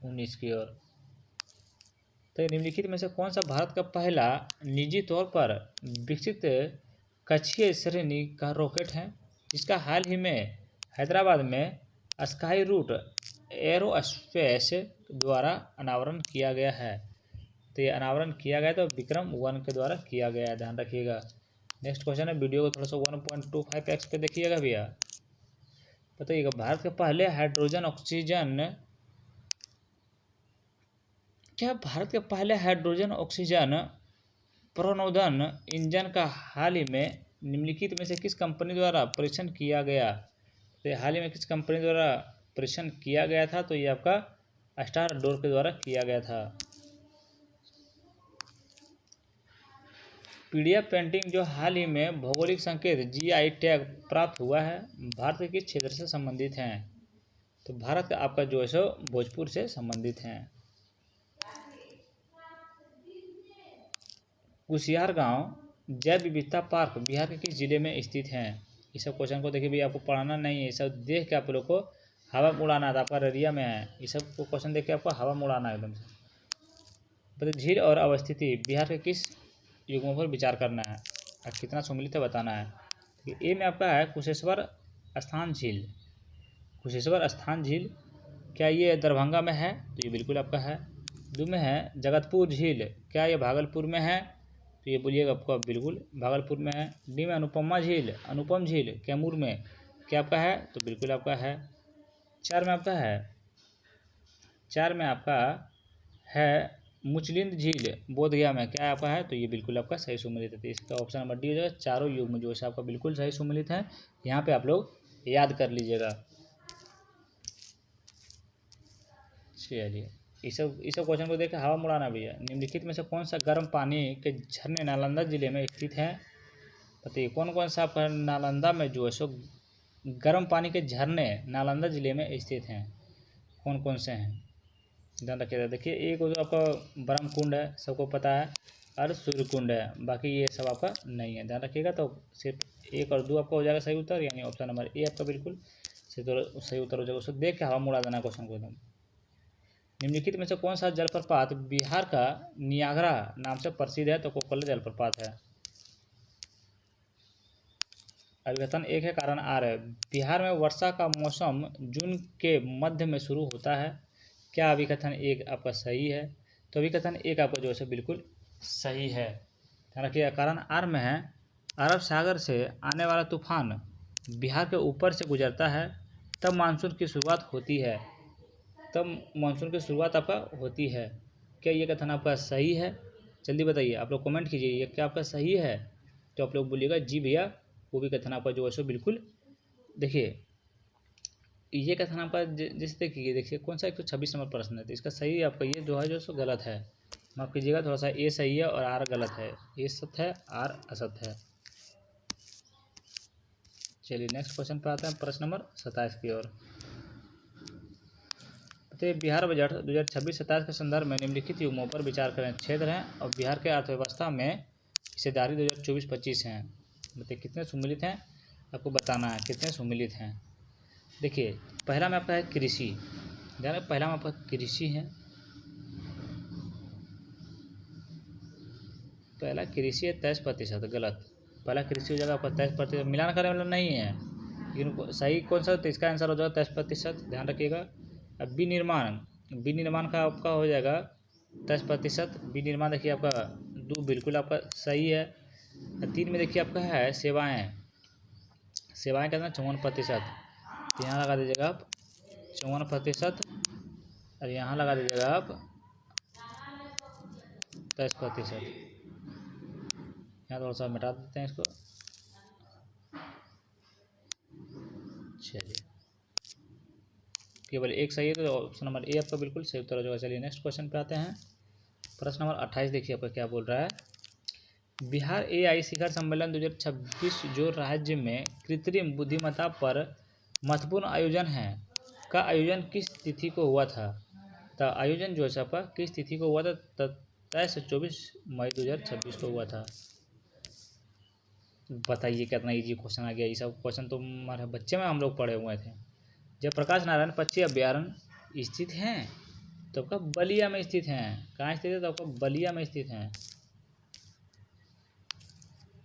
19 की ओर। तो निम्नलिखित में से कौन सा भारत का पहला निजी तौर पर विकसित कक्षीय श्रेणी का रॉकेट है, जिसका हाल ही में हैदराबाद में स्काई रूट एरोस्पेस द्वारा अनावरण किया गया है? तो ये अनावरण किया गया तो विक्रम-1 के द्वारा किया गया है, ध्यान रखिएगा। नेक्स्ट क्वेश्चन है, वीडियो को थोड़ा सा 1.25x पे देखिएगा भैया। बताइएगा भारत के पहले हाइड्रोजन ऑक्सीजन प्रणोदन इंजन का हाल ही में निम्नलिखित में से किस कंपनी द्वारा परीक्षण किया गया? तो हाल ही में किस कंपनी द्वारा परीक्षण किया गया था? तो ये आपका स्टार डोर के द्वारा किया गया था। पीडिया पेंटिंग जो हाल ही में भौगोलिक संकेत GI टैग प्राप्त हुआ है, भारत के किस क्षेत्र से संबंधित हैं? तो भारत का आपका जो है सो भोजपुर से संबंधित हैं। कुसियार गांव जैव विविधता पार्क बिहार के किस जिले में स्थित हैं? ये सब क्वेश्चन को देखिए भैया, आपको पढ़ाना नहीं है, ये सब देख के आप लोग को हवा में उड़ाना था। आपका एरिया में है, ये सब को क्वेश्चन देख के आपको हवा में उड़ाना है एकदम से। बताइए झील और अवस्थिति बिहार के किस युग्मों पर विचार करना है और कितना सम्मिलित है बताना है। ए में आपका है कुशेश्वर स्थान झील। कुशेश्वर स्थान झील क्या ये दरभंगा में है? तो ये बिल्कुल आपका है। दो में है जगतपुर झील, क्या ये भागलपुर में है? तो ये बोलिएगा आपका बिल्कुल भागलपुर में है। डी में अनुपम झील कैमूर में क्या आपका है? तो बिल्कुल आपका है। चार में आपका है मुचलिंद झील बोधगया में, क्या आपका है? तो ये बिल्कुल आपका सही सम्मिलित है। तो इसका ऑप्शन नंबर डी हो जाएगा। चारों युग्म जो है आपका बिल्कुल सही सम्मिलित है, यहाँ पे आप लोग याद कर लीजिएगा। चलिए इस सब क्वेश्चन को देखकर हवा मुड़ाना भैया। निम्नलिखित में से कौन सा गर्म पानी के झरने नालंदा जिले में स्थित हैं? बताइए कौन सा आपका नालंदा में जो है सो गर्म पानी के झरने नालंदा जिले में स्थित हैं? कौन कौन से हैं, ध्यान रखिएगा। देखिए एक जो आपका ब्रह्म कुंड है, सबको पता है, और सूर्य कुंड है, बाकी ये सब आपका नहीं है, ध्यान रखिएगा। तो सिर्फ 1 और 2 आपका हो जाएगा सही उत्तर, यानी ऑप्शन नंबर ए आपका बिल्कुल सही उत्तर हो जाएगा। उसको देख के हवा में उड़ा देना क्वेश्चन को एकदम। निम्नलिखित में से कौन सा जलप्रपात बिहार का नियाग्रा नाम से प्रसिद्ध है? तो कोकल जलप्रपात है। अभिकथन 1 है, कारण आर है। बिहार में वर्षा का मौसम जून के मध्य में शुरू होता है। क्या अभिकथन 1 आपका सही है? तो अभिकथन 1 आपका जो है बिल्कुल सही है। ध्यान रखिएगा, कारण आर में है, अरब सागर से आने वाला तूफान बिहार के ऊपर से गुजरता है, तब मानसून की शुरुआत होती है। तब मानसून की शुरुआत आपका होती है। क्या ये कथन आपका सही है? जल्दी बताइए, आप लोग कमेंट कीजिए, ये क्या आपका सही है? तो आप लोग बोलिएगा जी भैया, वो भी कथन आपका जो है सो बिल्कुल। देखिए ये कथन आपका जैसे देखिए कौन सा 126 नंबर प्रश्न है, तो इसका सही आपका ये जो है जो सो गलत है। माफ़ कीजिएगा, थोड़ा सा ए सही है और आर गलत है। ए सत्य है, आर असत्य है। चलिए नेक्स्ट क्वेश्चन पे आते हैं, प्रश्न नंबर 27 की ओर। तो बिहार बजट 2026-27 के संदर्भ में निम्नलिखित युग्मों पर विचार करें। क्षेत्र हैं और बिहार के अर्थव्यवस्था में हिस्सेदारी 2024-25 हैं। बताइए कितने सम्मिलित हैं, आपको बताना है कितने सम्मिलित हैं। देखिए पहला में आपका है कृषि, ध्यान, पहला में आपका कृषि है, पहला कृषि है 23%, गलत। पहला कृषि हो जाएगा आपका 23%, मिलान करने वाला नहीं है, लेकिन सही कौन सा, तो इसका आंसर हो जाएगा 23%, ध्यान रखिएगा। अब विनिर्माण, विनिर्माण का आपका हो जाएगा 23%। विनिर्माण देखिए आपका 2 बिल्कुल आपका सही है। 3 में देखिए आपका है सेवाएं, सेवाएं का 54%, तो यहाँ लगा दीजिएगा आप 54%, और यहाँ लगा दीजिएगा आप 23%। यहाँ थोड़ा सा मिटा देते हैं इसको। चलिए केवल एक सही है, तो ऑप्शन नंबर ए आपका बिल्कुल सही उत्तर हो जाएगा। चलिए नेक्स्ट क्वेश्चन पे आते हैं, प्रश्न नंबर 28 देखिए आपका क्या बोल रहा है। बिहार एआई शिखर सम्मेलन 2026 जो राज्य में कृत्रिम बुद्धिमत्ता पर महत्वपूर्ण आयोजन है, का आयोजन किस तिथि को हुआ था? तो आयोजन जो है आपका किस तिथि को हुआ था? 23 से 24 मई 2026 को हुआ था। बताइए कितना इजी क्वेश्चन आ गया। ये सब क्वेश्चन तो हमारे बच्चे में हम लोग पढ़े हुए थे। जब प्रकाश नारायण पक्षी अभ्यारण्य स्थित हैं, तो आपका बलिया में स्थित हैं। कहाँ स्थित है? तो आपका बलिया में स्थित हैं।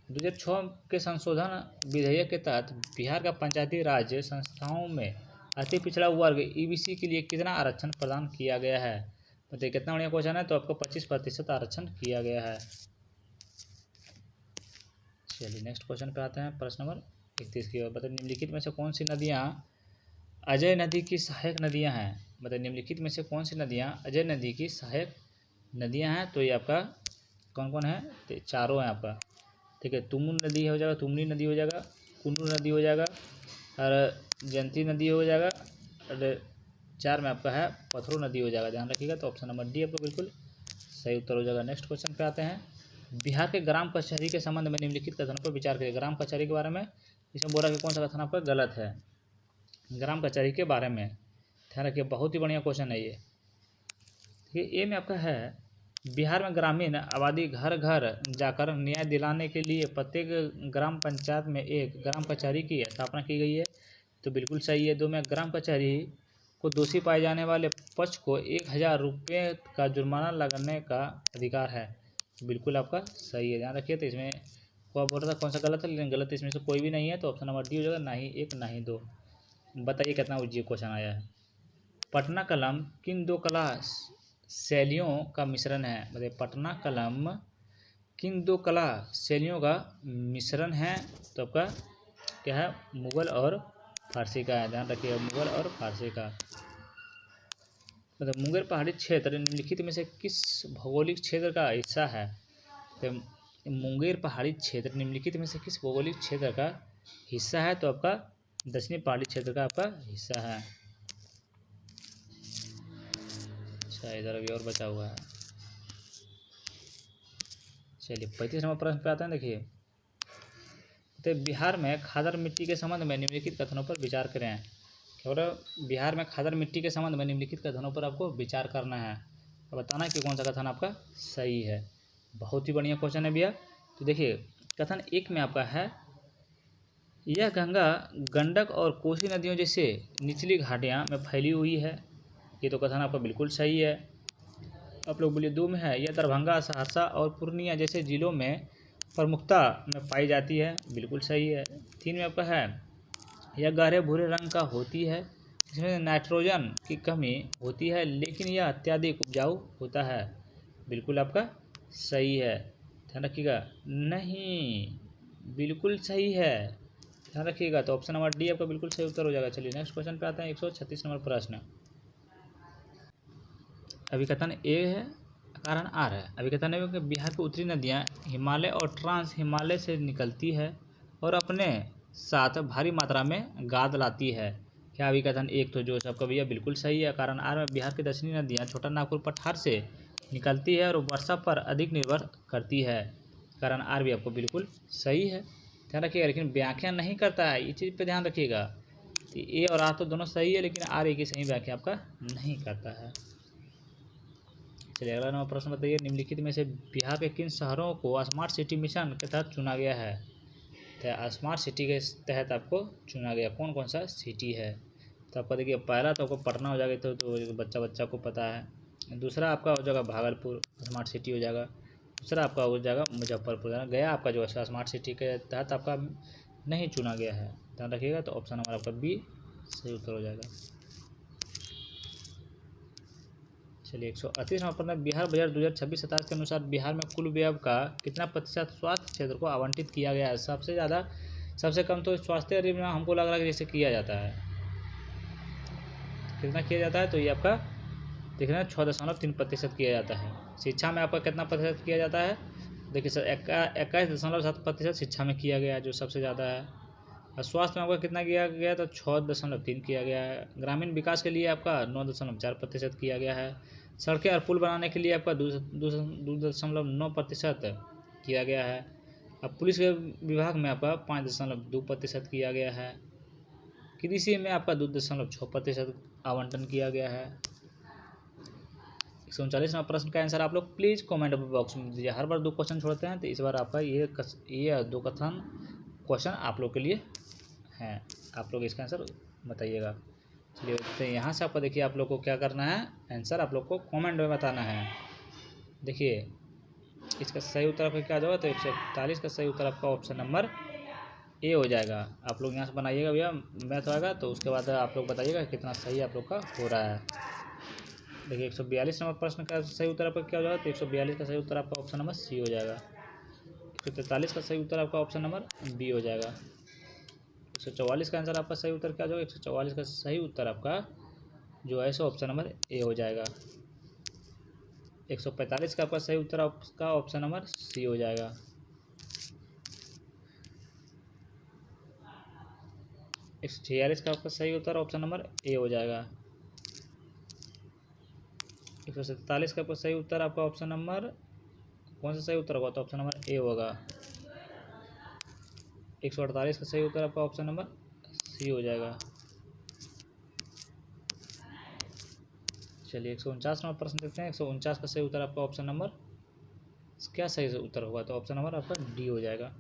2006 के संशोधन विधेयक के तहत बिहार का पंचायती राज संस्थाओं में अति पिछड़ा वर्ग ईबीसी के लिए कितना आरक्षण प्रदान किया गया है? बताइए कितना बढ़िया क्वेश्चन है। तो आपको 25% आरक्षण किया गया है। चलिए नेक्स्ट क्वेश्चन पे आते हैं, प्रश्न नंबर 31 की ओर। बताइए निम्नलिखित में से कौन सी नदियाँ अजय नदी की सहायक नदियाँ हैं? बताइए निम्नलिखित में से कौन सी नदियाँ अजय नदी की सहायक नदियाँ हैं? तो ये आपका कौन कौन है? तो चारों हैं आपका, ठीक है। तुमुन नदी हो जाएगा, तुमनी नदी हो जाएगा, कुन्नू नदी हो जाएगा, और जयंती नदी हो जाएगा, और 4 में आपका है पथरो नदी हो जाएगा, ध्यान रखिएगा। तो ऑप्शन नंबर डी आपका बिल्कुल सही उत्तर हो जाएगा। नेक्स्ट क्वेश्चन पे आते हैं, बिहार के ग्राम कचहरी के संबंध में निम्नलिखित कथनों पर विचार करिए। ग्राम कचहरी के बारे में इसमें बोला कि कौन सा कथन आपका गलत है ग्राम कचहरी के बारे में, ध्यान रखिए, बहुत ही बढ़िया क्वेश्चन है ये। ए में आपका है, बिहार में ग्रामीण आबादी घर घर जाकर न्याय दिलाने के लिए प्रत्येक ग्राम पंचायत में एक ग्राम कचहरी की स्थापना की गई है, तो बिल्कुल सही है। 2 में ग्राम कचहरी को दोषी पाए जाने वाले पक्ष को 1000 रुपये का जुर्माना लगाने का अधिकार है, बिल्कुल आपका सही है, ध्यान रखिए। तो इसमें को बोल रहा था कौन सा गलत है, लेकिन गलत इसमें से कोई भी नहीं है, तो ऑप्शन नंबर डी हो जाएगा, ना ही 1 ना ही 2। बताइए कितना उज्जीव क्वेश्चन आया है। पटना कलम किन 2 कला शैलियों का मिश्रण है? बताइए पटना कलम किन 2 कला शैलियों का मिश्रण है? तो आपका क्या है? मुगल और फारसी का है, ध्यान रखिएगा, मुगल और फारसी का। मतलब मुंगेर पहाड़ी क्षेत्र निम्नलिखित में से किस भौगोलिक क्षेत्र का हिस्सा है? तो मुंगेर पहाड़ी क्षेत्र निम्नलिखित में से किस भौगोलिक क्षेत्र का हिस्सा है? तो आपका दक्षिणी पहाड़ी क्षेत्र का आपका हिस्सा है। अच्छा इधर अभी और बचा हुआ है। चलिए 35 नंबर प्रश्न पे आते हैं, देखिए। तो बिहार में खादर मिट्टी के संबंध में निम्नलिखित कथनों पर विचार करें। क्या बोला, बिहार में खादर मिट्टी के संबंध में निम्नलिखित कथनों पर आपको विचार करना है और बताना है कि कौन सा कथन आपका सही है। बहुत ही बढ़िया क्वेश्चन है भैया। तो देखिए कथन 1 में आपका है, यह गंगा गंडक और कोसी नदियों जैसे निचली घाटियाँ में फैली हुई है। ये तो कथन आपका बिल्कुल सही है। आप लोग बोलिए 2 में है, यह दरभंगा, सहरसा और पूर्णिया जैसे जिलों में प्रमुखता में पाई जाती है। बिल्कुल सही है। 3 में आपका है, यह गहरे भूरे रंग का होती है, इसमें नाइट्रोजन की कमी होती है लेकिन यह अत्यधिक उपजाऊ होता है। बिल्कुल आपका सही है। ध्यान रखिएगा। नहीं, बिल्कुल सही है। ध्यान रखिएगा। तो ऑप्शन नंबर डी आपका बिल्कुल सही उत्तर हो जाएगा। चलिए नेक्स्ट क्वेश्चन पे आते हैं। 136 नंबर प्रश्न। अभिकथन ए है, कारण आर है। अभिकथन है कि बिहार की उत्तरी नदियाँ हिमालय और ट्रांस हिमालय से निकलती है और अपने साथ भारी मात्रा में गाद लाती है। क्या अभिकथन 1 तो जो सबका भैया बिल्कुल सही है। कारण आर में बिहार की दक्षिणी नदियाँ छोटा नागपुर पठार से निकलती है और वर्षा पर अधिक निर्भर करती है। कारण आर भी आपको बिल्कुल सही है। ध्यान रखिएगा। लेकिन व्याख्या नहीं करता है, इस चीज़ पे ध्यान रखिएगा। ए और आर तो दोनों सही है लेकिन आर एक ही सही व्याख्या आपका नहीं करता है। चलिए अगला नंबर प्रश्न बताइए, निम्नलिखित में से बिहार के किन शहरों को स्मार्ट सिटी मिशन के तहत चुना गया है। तो स्मार्ट सिटी के तहत आपको चुना गया कौन कौन सा सिटी है। तो आपका देखिए पहला तो आपको पटना हो जाएगा, तो बच्चा को पता है। दूसरा आपका हो जाएगा भागलपुर, स्मार्ट सिटी हो जाएगा। दूसरा आपका हो जाएगा मुजफ्फरपुर। गया आपका जो है स्मार्ट सिटी के तहत आपका नहीं चुना गया है। ध्यान रखिएगा। तो ऑप्शन नंबर आपका बी सही उत्तर हो जाएगा। चलिए 138 नंबर पर, बिहार बजट 2026-27 के अनुसार बिहार में कुल व्यय का कितना प्रतिशत स्वास्थ्य क्षेत्र को आवंटित किया गया है। सबसे ज़्यादा, सबसे कम तो स्वास्थ्य में हमको लग रहा है कि जैसे किया जाता है। कितना किया जाता है तो ये आपका देखना है 6.3% किया जाता है। शिक्षा में आपका कितना प्रतिशत किया जाता है। देखिए सर 21.7% शिक्षा में किया गया है जो सबसे ज़्यादा है। और स्वास्थ्य में आपका कितना किया गया तो 6.3 किया गया है। ग्रामीण विकास के लिए आपका 9.4% किया गया है। सड़कें और पुल बनाने के लिए आपका 2.9% किया गया है। अब पुलिस के विभाग में आपका 5.2% किया गया है। कृषि में आपका 2.6% आवंटन किया गया है। 139 नंबर प्रश्न का आंसर आप लोग प्लीज़ कमेंट बॉक्स में दीजिए। हर बार 2 क्वेश्चन छोड़ते हैं तो इस बार आपका ये 2 कथन क्वेश्चन आप लोग के लिए हैं। आप लोग इसका आंसर बताइएगा। चलिए तो यहाँ से आपको देखिए आप लोग को क्या करना है, आंसर आप लोग को कमेंट में बताना है। देखिए इसका सही उत्तर आपका क्या होगा। तो 141 का सही उत्तर आपका ऑप्शन नंबर ए हो जाएगा। आप लोग यहाँ से बनाइएगा भैया, मैथ होगा तो उसके बाद आप लोग बताइएगा कितना सही आप लोग का हो रहा है। देखिए 142 नंबर प्रश्न का सही उत्तर आपका क्या हो जाएगा। तो 142 का सही उत्तर आपका ऑप्शन नंबर सी हो जाएगा। 143 का सही उत्तर आपका ऑप्शन नंबर बी हो जाएगा। 144 का आंसर आपका सही उत्तर क्या हो जाएगा। 144 का सही उत्तर आपका जो है सो ऑप्शन नंबर ए हो जाएगा। 145 का आपका सही उत्तर आपका ऑप्शन नंबर सी हो जाएगा। 146 का आपका सही उत्तर ऑप्शन नंबर ए हो जाएगा। 147 का आपका सही उत्तर आपका ऑप्शन नंबर कौन सा सही उत्तर होगा तो ऑप्शन नंबर ए होगा। 148 का सही उत्तर आपका ऑप्शन नंबर सी हो जाएगा। चलिए 149 नंबर प्रश्न देखते हैं। 149 का सही उत्तर आपका ऑप्शन नंबर क्या सही उत्तर होगा तो ऑप्शन नंबर आपका डी हो जाएगा।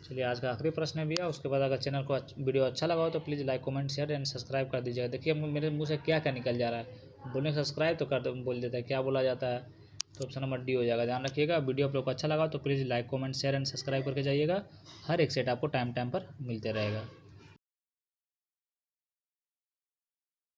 चलिए आज का आखिरी प्रश्न है भैया। उसके बाद अगर चैनल को वीडियो अच्छा लगा हो तो please like comment share and subscribe कर दीजिएगा। देखिए मेरे मुंह से क्या क्या निकल जा रहा है, बोलने सब्सक्राइब तो कर बोल देता है, क्या बोला जाता है। तो ऑप्शन नंबर डी हो जाएगा। ध्यान रखिएगा। वीडियो आप लोग को अच्छा लगा तो please like comment share and subscribe करके जाइएगा। हर एक सेट आपको टाइम पर मिलते रहेगा।